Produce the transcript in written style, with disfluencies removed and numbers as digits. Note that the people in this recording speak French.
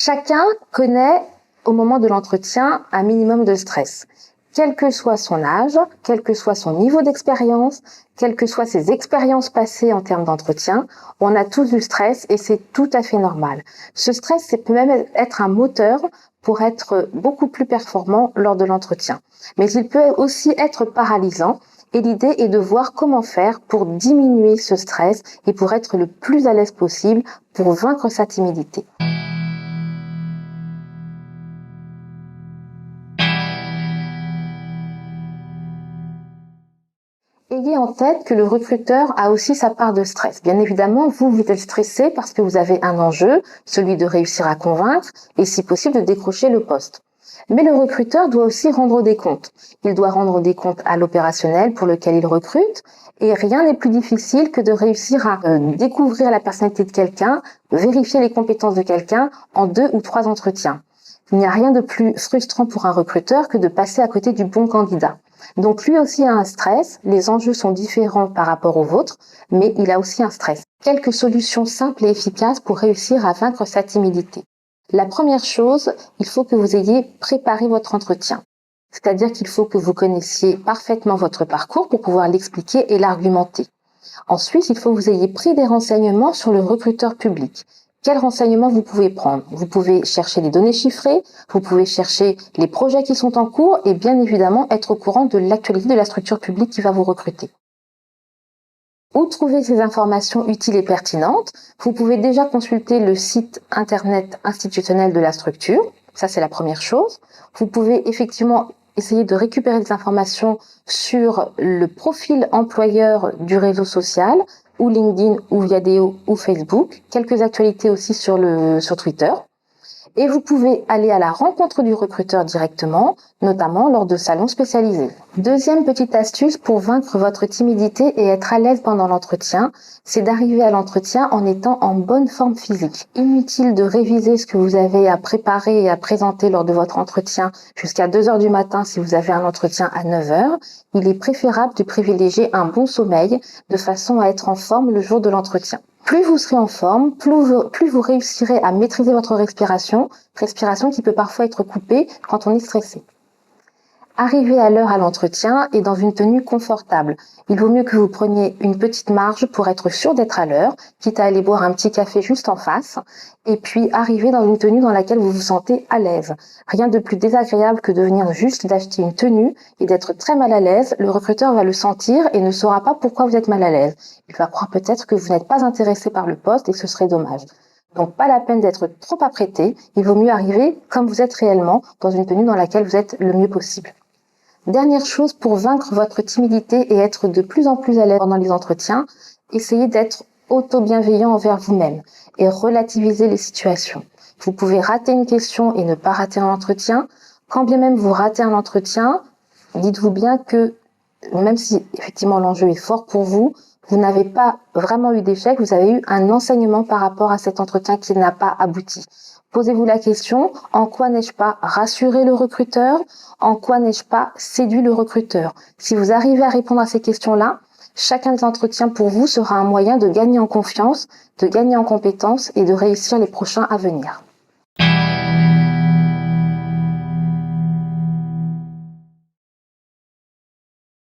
Chacun connaît au moment de l'entretien un minimum de stress. Quel que soit son âge, quel que soit son niveau d'expérience, quelles que soient ses expériences passées en termes d'entretien, on a tous du stress et c'est tout à fait normal. Ce stress, ça peut même être un moteur pour être beaucoup plus performant lors de l'entretien. Mais il peut aussi être paralysant et l'idée est de voir comment faire pour diminuer ce stress et pour être le plus à l'aise possible pour vaincre sa timidité. Ayez en tête que le recruteur a aussi sa part de stress. Bien évidemment, vous êtes stressé parce que vous avez un enjeu, celui de réussir à convaincre et si possible de décrocher le poste. Mais le recruteur doit aussi rendre des comptes. Il doit rendre des comptes à l'opérationnel pour lequel il recrute et rien n'est plus difficile que de réussir à découvrir la personnalité de quelqu'un, vérifier les compétences de quelqu'un en 2 ou 3 entretiens. Il n'y a rien de plus frustrant pour un recruteur que de passer à côté du bon candidat. Donc lui aussi a un stress, les enjeux sont différents par rapport aux vôtres, mais il a aussi un stress. Quelques solutions simples et efficaces pour réussir à vaincre sa timidité. La première chose, il faut que vous ayez préparé votre entretien. C'est-à-dire qu'il faut que vous connaissiez parfaitement votre parcours pour pouvoir l'expliquer et l'argumenter. Ensuite, il faut que vous ayez pris des renseignements sur le recruteur public. Quels renseignements vous pouvez prendre? Vous pouvez chercher les données chiffrées, vous pouvez chercher les projets qui sont en cours et bien évidemment être au courant de l'actualité de la structure publique qui va vous recruter. Où trouver ces informations utiles et pertinentes? Vous pouvez déjà consulter le site internet institutionnel de la structure, ça c'est la première chose. Vous pouvez effectivement essayer de récupérer des informations sur le profil employeur du réseau social, ou LinkedIn, ou Viadeo, ou Facebook. Quelques actualités aussi sur Twitter. Et vous pouvez aller à la rencontre du recruteur directement, notamment lors de salons spécialisés. Deuxième petite astuce pour vaincre votre timidité et être à l'aise pendant l'entretien, c'est d'arriver à l'entretien en étant en bonne forme physique. Inutile de réviser ce que vous avez à préparer et à présenter lors de votre entretien jusqu'à 2 heures du matin si vous avez un entretien à 9 heures. Il est préférable de privilégier un bon sommeil de façon à être en forme le jour de l'entretien. Plus vous serez en forme, plus vous réussirez à maîtriser votre respiration qui peut parfois être coupée quand on est stressé. Arrivez à l'heure à l'entretien et dans une tenue confortable. Il vaut mieux que vous preniez une petite marge pour être sûr d'être à l'heure, quitte à aller boire un petit café juste en face, et puis arriver dans une tenue dans laquelle vous vous sentez à l'aise. Rien de plus désagréable que de venir juste d'acheter une tenue et d'être très mal à l'aise. Le recruteur va le sentir et ne saura pas pourquoi vous êtes mal à l'aise. Il va croire peut-être que vous n'êtes pas intéressé par le poste et ce serait dommage. Donc pas la peine d'être trop apprêté, il vaut mieux arriver comme vous êtes réellement, dans une tenue dans laquelle vous êtes le mieux possible. Dernière chose pour vaincre votre timidité et être de plus en plus à l'aise pendant les entretiens, essayez d'être auto-bienveillant envers vous-même et relativiser les situations. Vous pouvez rater une question et ne pas rater un entretien. Quand bien même vous ratez un entretien, dites-vous bien que même si effectivement l'enjeu est fort pour vous, vous n'avez pas vraiment eu d'échec, vous avez eu un enseignement par rapport à cet entretien qui n'a pas abouti. Posez-vous la question, en quoi n'ai-je pas rassuré le recruteur? En quoi n'ai-je pas séduit le recruteur? Si vous arrivez à répondre à ces questions-là, chacun des entretiens pour vous sera un moyen de gagner en confiance, de gagner en compétences et de réussir les prochains à venir.